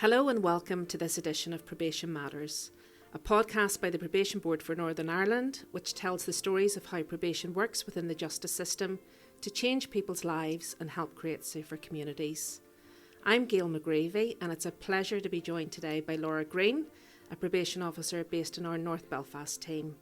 Hello and welcome to this edition of Probation Matters, a podcast by the Probation Board for Northern Ireland, which tells the stories of how probation works within the justice system to change people's lives and help create safer communities. I'm Gail McGreevy, and it's a pleasure to be joined today by Laura Green, a probation officer based in our North Belfast team.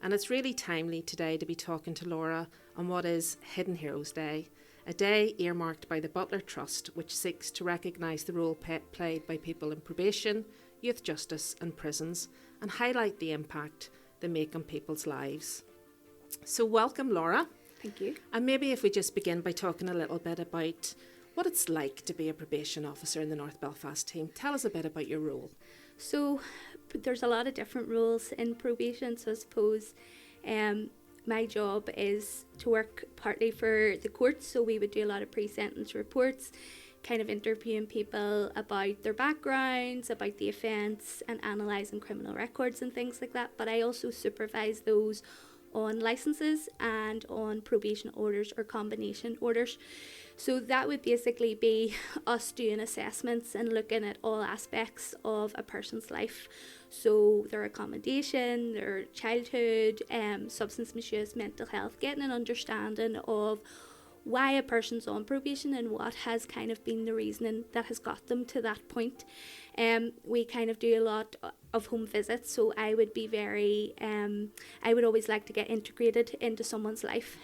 And it's really timely today to be talking to Laura on what is Hidden Heroes Day, a day earmarked by the Butler Trust, which seeks to recognise the role played by people in probation, youth justice and prisons, and highlight the impact they make on people's lives. So welcome, Laura. Thank you. And maybe if we just begin by talking a little bit about what it's like to be a probation officer in the North Belfast team. Tell us a bit about your role. So there's a lot of different roles in probation. So I suppose my job is to work partly for the courts. So we would do a lot of pre-sentence reports, kind of interviewing people about their backgrounds, about the offence, and analysing criminal records and things like that. But I also supervise those on licences and on probation orders or combination orders. So that would basically be us doing assessments and looking at all aspects of a person's life. So their accommodation, their childhood, substance misuse, mental health, getting an understanding of why a person's on probation and what has kind of been the reasoning that has got them to that point. We kind of do a lot of home visits, so I would be I would always like to get integrated into someone's life,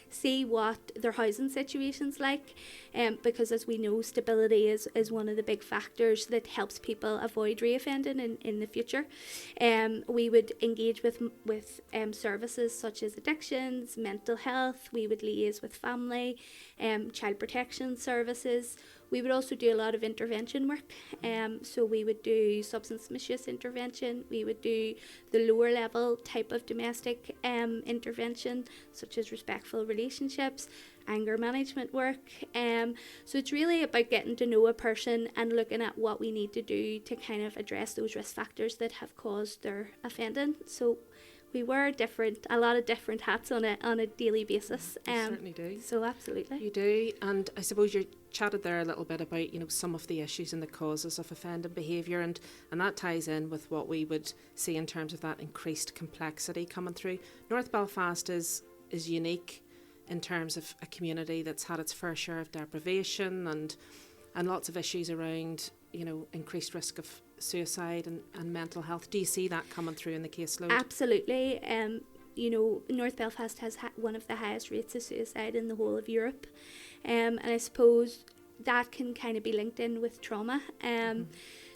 see what their housing situation's like, because as we know, stability is one of the big factors that helps people avoid reoffending in the future. We would engage with services such as addictions, mental health. We would liaise with family, child protection services. We would also do a lot of intervention work, so we would do substance misuse intervention, we would do the lower level type of domestic intervention, such as respectful relationships, anger management work. So it's really about getting to know a person and looking at what we need to do to kind of address those risk factors that have caused their offending. So we wear a lot of different hats on a daily basis. You certainly do. So absolutely. You do, and I suppose you chatted there a little bit about, some of the issues and the causes of offending behaviour, and that ties in with what we would see in terms of that increased complexity coming through. North Belfast is unique in terms of a community that's had its fair share of deprivation and lots of issues around, increased risk of suicide and mental health. Do you see that coming through in the caseload? Absolutely. North Belfast has one of the highest rates of suicide in the whole of Europe, and I suppose that can kind of be linked in with trauma.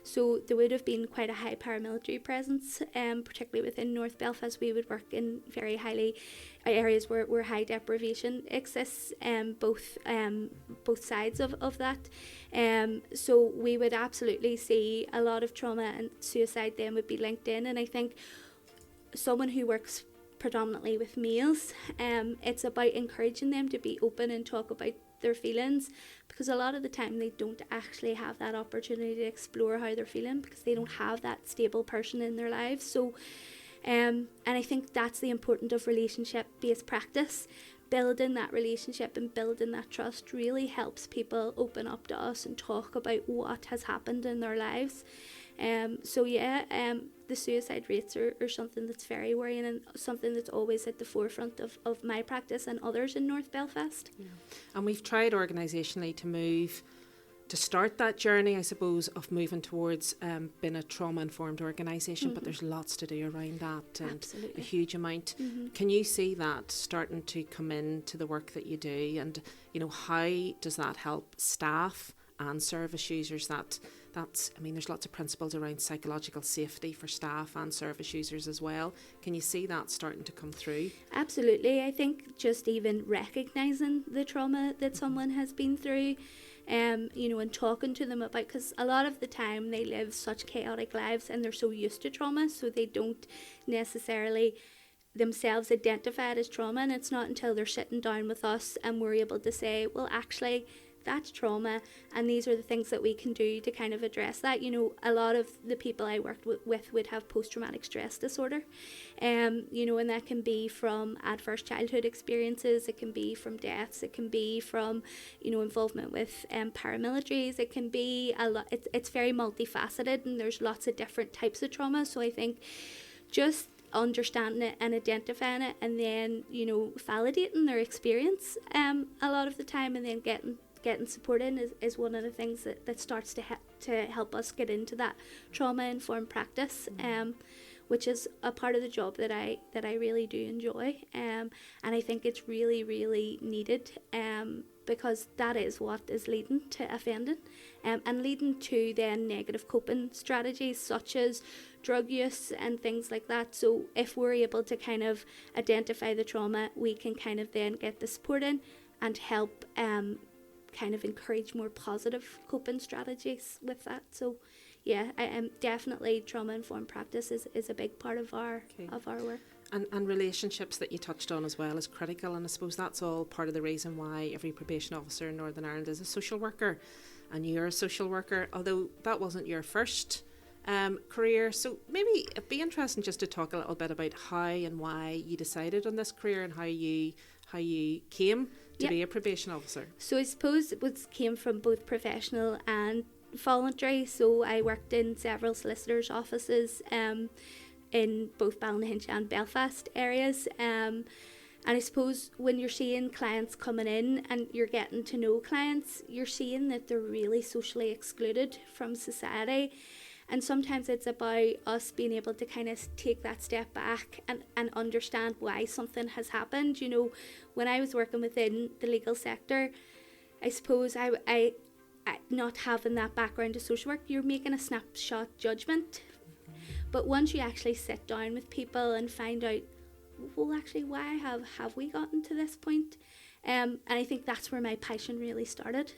So there would have been quite a high paramilitary presence, particularly within North Belfast. We would work in very highly areas where high deprivation exists, both sides of that. So we would absolutely see a lot of trauma and suicide then would be linked in. And I think someone who works predominantly with males, it's about encouraging them to be open and talk about their feelings, because a lot of the time they don't actually have that opportunity to explore how they're feeling because they don't have that stable person in their lives. So and I think that's the importance of relationship-based practice. Building that relationship and building that trust really helps people open up to us and talk about what has happened in their lives. The suicide rates are something that's very worrying and something that's always at the forefront of my practice and others in North Belfast. Yeah. And we've tried organisationally to start that journey, I suppose, of moving towards being a trauma-informed organisation, but there's lots to do around that, and Absolutely. a huge amount. Can you see that starting to come into the work that you do, and how does that help staff and service users? There's lots of principles around psychological safety for staff and service users as well. Can you see that starting to come through? Absolutely. I think just even recognising the trauma that someone has been through, and talking to them about, because a lot of the time they live such chaotic lives and they're so used to trauma, so they don't necessarily themselves identify it as trauma, and it's not until they're sitting down with us and we're able to say, well, actually, that's trauma, and these are the things that we can do to kind of address that. You know, a lot of the people I worked with would have post-traumatic stress disorder, you know, and that can be from adverse childhood experiences, it can be from deaths, it can be from, you know, involvement with paramilitaries, it can be a lot. It's very multifaceted, and there's lots of different types of trauma. So I think just understanding it and identifying it, and then, you know, validating their experience a lot of the time, and then getting support in is one of the things that starts to help us get into that trauma-informed practice, which is a part of the job that I really do enjoy, and I think it's really, really needed, because that is what is leading to offending, and leading to then negative coping strategies such as drug use and things like that. So if we're able to kind of identify the trauma, we can kind of then get the support in and help kind of encourage more positive coping strategies with that. So yeah, I am definitely trauma-informed practice is a big part of our work. And relationships that you touched on as well is critical, and I suppose that's all part of the reason why every probation officer in Northern Ireland is a social worker, and you're a social worker, although that wasn't your first career. So maybe it'd be interesting just to talk a little bit about how and why you decided on this career, and how you came to be a probation officer. So I suppose it came from both professional and voluntary. So I worked in several solicitors' offices in both Ballynahinch and Belfast areas, and I suppose when you're seeing clients coming in and you're getting to know clients, you're seeing that they're really socially excluded from society. And sometimes it's about us being able to kind of take that step back and understand why something has happened. You know, when I was working within the legal sector, I suppose I not having that background of social work, you're making a snapshot judgment. But once you actually sit down with people and find out, well, actually, why have we gotten to this point? And I think that's where my passion really started.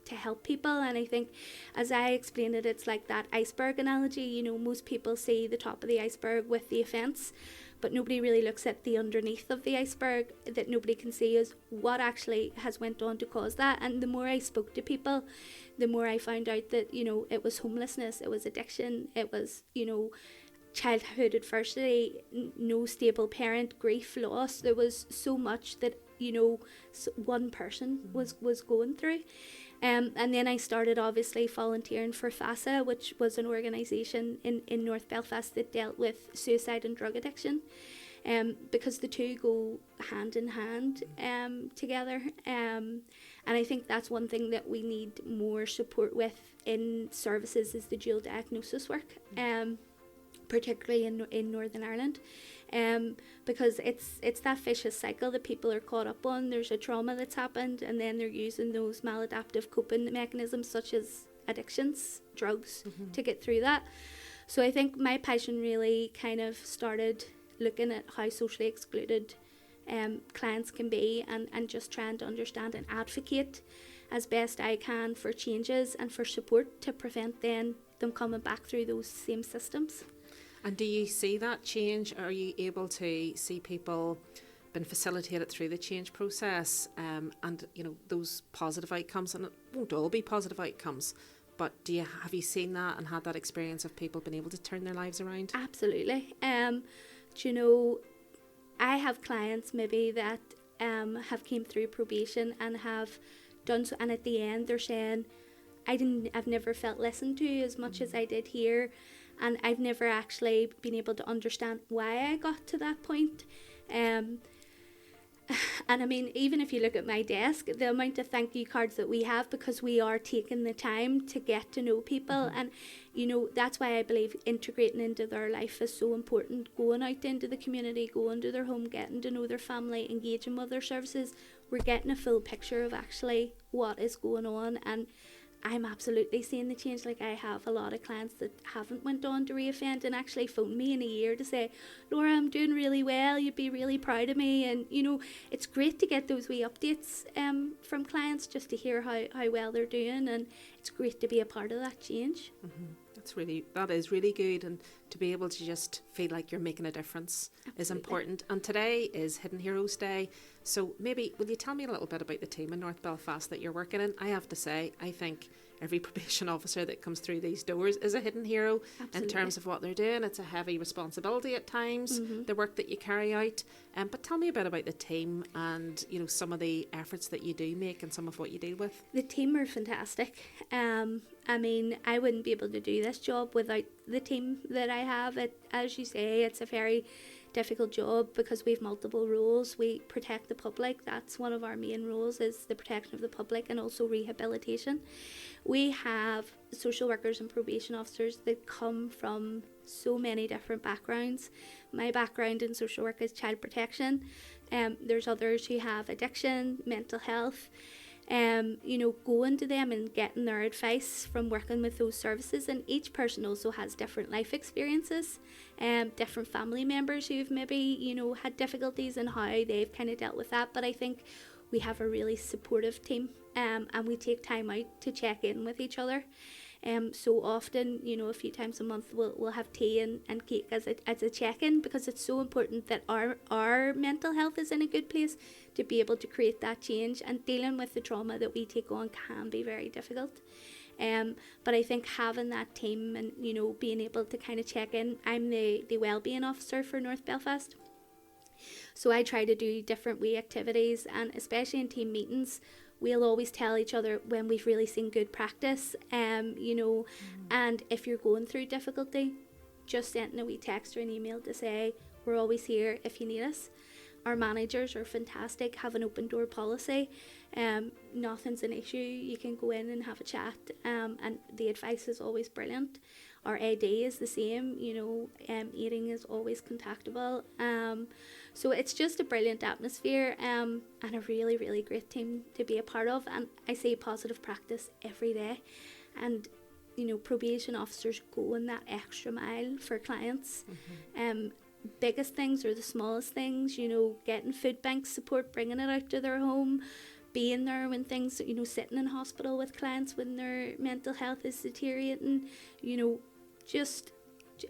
To help people. And I think, as I explained it, it's like that iceberg analogy. You know, most people see the top of the iceberg with the offence, but nobody really looks at the underneath of the iceberg that nobody can see is what actually has went on to cause that. And the more I spoke to people, the more I found out that, you know, it was homelessness, it was addiction, it was, you know, childhood adversity, no stable parent, grief, loss. There was so much that, you know, one person was going through. And then I started obviously volunteering for FASA, which was an organisation in North Belfast that dealt with suicide and drug addiction, because the two go hand in hand together. And I think that's one thing that we need more support with in services is the dual diagnosis work, particularly in Northern Ireland. Because it's that vicious cycle that people are caught up on. There's a trauma that's happened, and then they're using those maladaptive coping mechanisms such as addictions, drugs, to get through that. So I think my passion really kind of started looking at how socially excluded clients can be, and just trying to understand and advocate as best I can for changes and for support to prevent them coming back through those same systems. And do you see that change? Are you able to see people being facilitated through the change process, and, you know, those positive outcomes? And it won't all be positive outcomes, but have you seen that and had that experience of people being able to turn their lives around? Absolutely. Do you know, I have clients maybe that have came through probation and have done so, and at the end they're saying, I've never felt listened to as much as I did here. And I've never actually been able to understand why I got to that point. And I mean, even if you look at my desk, the amount of thank you cards that we have, because we are taking the time to get to know people. And, you know, that's why I believe integrating into their life is so important. Going out into the community, going to their home, getting to know their family, engaging with their services. We're getting a full picture of actually what is going on. And I'm absolutely seeing the change. Like, I have a lot of clients that haven't went on to reoffend and actually phoned me in a year to say, Laura, I'm doing really well, you'd be really proud of me. And, you know, it's great to get those wee updates from clients just to hear how well they're doing, and it's great to be a part of that change. That's That is really good, and to be able to just feel like you're making a difference is important. And today is Hidden Heroes Day, so maybe will you tell me a little bit about the team in North Belfast that you're working in? I have to say, I think every probation officer that comes through these doors is a hidden hero. Absolutely. In terms of what they're doing. It's a heavy responsibility at times, the work that you carry out. But tell me a bit about the team and, you know, some of the efforts that you do make and some of what you deal with. The team are fantastic. I mean, I wouldn't be able to do this job without the team that I have. As you say, it's a very difficult job because we have multiple roles. We protect the public. That's one of our main roles, is the protection of the public, and also rehabilitation. We have social workers and probation officers that come from so many different backgrounds. My background in social work is child protection. There's others who have addiction, mental health. You know, going to them and getting their advice from working with those services. And each person also has different life experiences, different family members who've maybe, you know, had difficulties and how they've kind of dealt with that. But I think we have a really supportive team, and we take time out to check in with each other. So often, you know, a few times a month we'll have tea and cake as a check-in, because it's so important that our mental health is in a good place to be able to create that change. And dealing with the trauma that we take on can be very difficult. But I think having that team and, you know, being able to kind of check in. I'm the wellbeing officer for North Belfast. So I try to do different wee activities, and especially in team meetings, we'll always tell each other when we've really seen good practice, you know, and if you're going through difficulty, just sending a wee text or an email to say, we're always here if you need us. Our managers are fantastic, have an open door policy. Nothing's an issue. You can go in and have a chat, and the advice is always brilliant. Our AD is the same, you know, eating is always contactable. So it's just a brilliant atmosphere, and a really, really great team to be a part of. And I say positive practice every day. And, you know, probation officers go in that extra mile for clients. Biggest things or the smallest things, you know, getting food bank support, bringing it out to their home, being there when things, you know, sitting in hospital with clients when their mental health is deteriorating, you know, just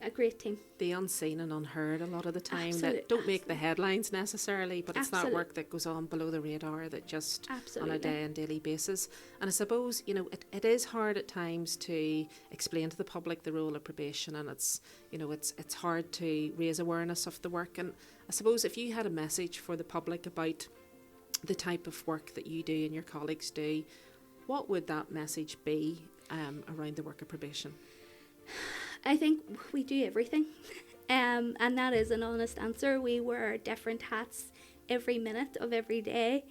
a great team. The unseen and unheard a lot of the time, that don't make the headlines necessarily, but it's that work that goes on below the radar that just on a day and daily basis. And I suppose, you know, it is hard at times to explain to the public the role of probation, and it's, you know, it's hard to raise awareness of the work. And I suppose if you had a message for the public about the type of work that you do and your colleagues do, what would that message be around the work of probation? I think we do everything, and that is an honest answer. We wear different hats every minute of every day.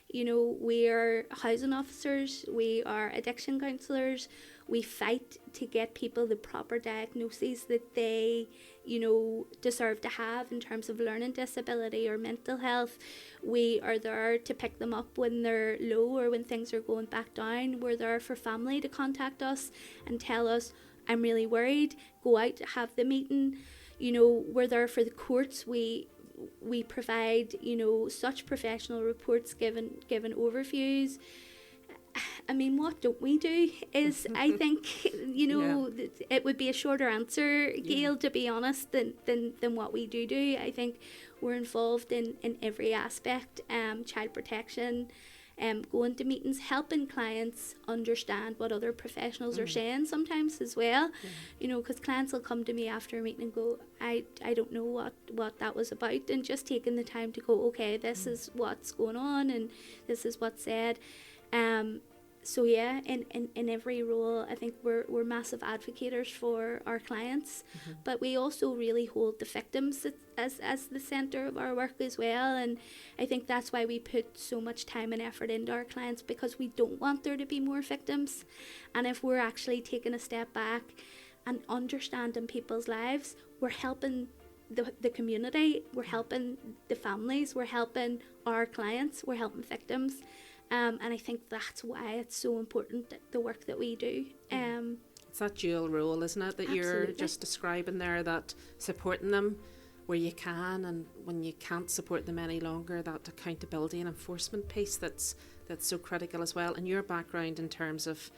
You know, we are housing officers, we are addiction counsellors, we fight to get people the proper diagnoses that they, you know, deserve to have in terms of learning disability or mental health. We are there to pick them up when they're low or when things are going back down. We're there for family to contact us and tell us, I'm really worried, go out, have the meeting. You know, we're there for the courts. We provide, you know, such professional reports, given overviews. I mean, what don't we do is, I think, you know, it would be a shorter answer, Gail, to be honest, than what we do. I think we're involved in every aspect, child protection, going to meetings, helping clients understand what other professionals are saying sometimes as well. You know, because clients will come to me after a meeting and go, I don't know what that was about, and just taking the time to go, okay, this is what's going on and this is what's said. So yeah, in every role, I think we're massive advocates for our clients, but we also really hold the victims as the centre of our work as well. And I think that's why we put so much time and effort into our clients, because we don't want there to be more victims. And if we're actually taking a step back and understanding people's lives, we're helping the community, we're helping the families, we're helping our clients, we're helping victims. And I think that's why it's so important, the work that we do. It's that dual role, isn't it, that absolutely. You're just describing there, that supporting them where you can, and when you can't support them any longer, that accountability and enforcement piece that's so critical as well. And your background in terms of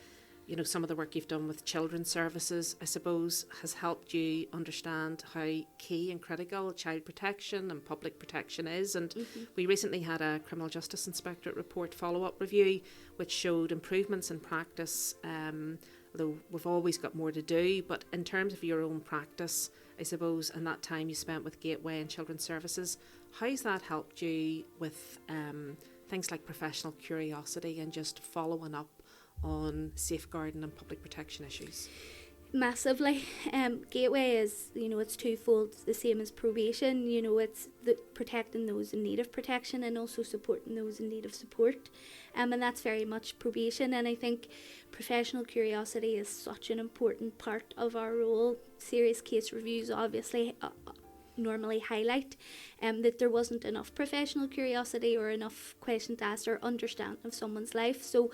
some of the work you've done with children's services, I suppose, has helped you understand how key and critical child protection and public protection is. And we recently had a Criminal Justice Inspectorate report follow-up review, which showed improvements in practice, although we've always got more to do. But in terms of your own practice, I suppose, and that time you spent with Gateway and Children's Services, how's that helped you with things like professional curiosity and just following up on safeguarding and public protection issues? Massively. Gateway is, it's twofold, the same as probation. It's protecting those in need of protection and also supporting those in need of support. And that's very much probation. And I think professional curiosity is such an important part of our role. Serious case reviews obviously normally highlight that there wasn't enough professional curiosity or enough questions asked or understanding of someone's life. So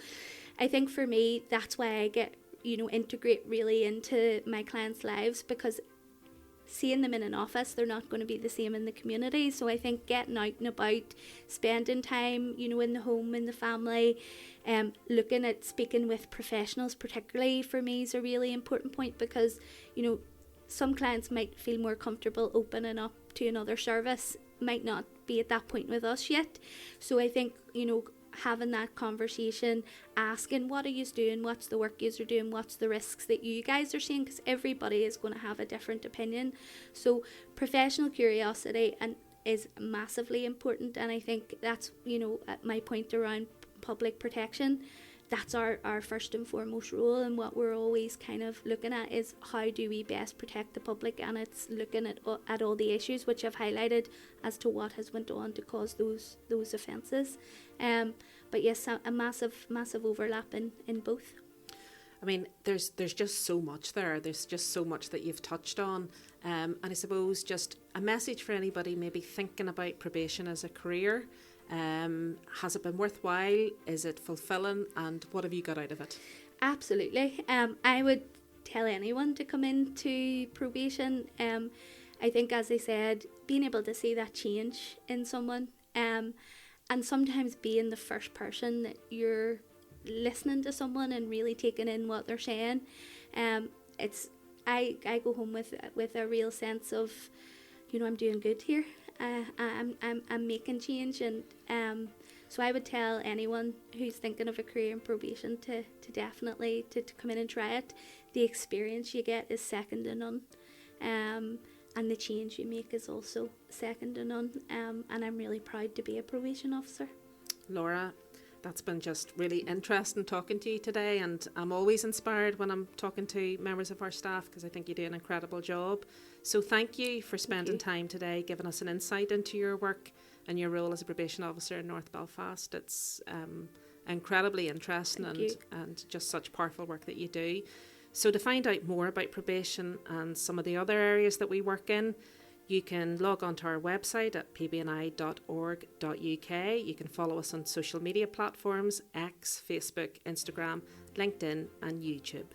I think for me, that's why I get, integrate really into my clients' lives, because seeing them in an office, they're not going to be the same in the community. So I think getting out and about, spending time, in the home, in the family, looking at speaking with professionals particularly for me is a really important point, because, some clients might feel more comfortable opening up to another service, might not be at that point with us yet. So I think, having that conversation, asking what are you doing, what's the work you're doing, what's the risks that you guys are seeing, because everybody is going to have a different opinion. So professional curiosity is massively important, and I think that's, my point around public protection. That's our first and foremost role, and what we're always kind of looking at is how do we best protect the public, and it's looking at all the issues which I've highlighted as to what has went on to cause those offences. But yes, a massive overlap in both. I mean, there's just so much there. There's just so much that you've touched on. And I suppose just a message for anybody maybe thinking about probation as a career. Has it been worthwhile? Is it fulfilling? And what have you got out of it? Absolutely. I would tell anyone to come into probation. I think, as I said, being able to see that change in someone, and sometimes being the first person that you're listening to someone and really taking in what they're saying. I go home with a real sense of, I'm doing good here. I'm making change, and so I would tell anyone who's thinking of a career in probation to definitely to come in and try it. The experience you get is second to none, and the change you make is also second to none. And I'm really proud to be a probation officer. Laura, that's been just really interesting talking to you today, and I'm always inspired when I'm talking to members of our staff, because I think you do an incredible job. So thank you for spending time today, giving us an insight into your work and your role as a probation officer in North Belfast. It's incredibly interesting and just such powerful work that you do. So to find out more about probation and some of the other areas that we work in, you can log on to our website at pbni.org.uk. You can follow us on social media platforms, X, Facebook, Instagram, LinkedIn and YouTube.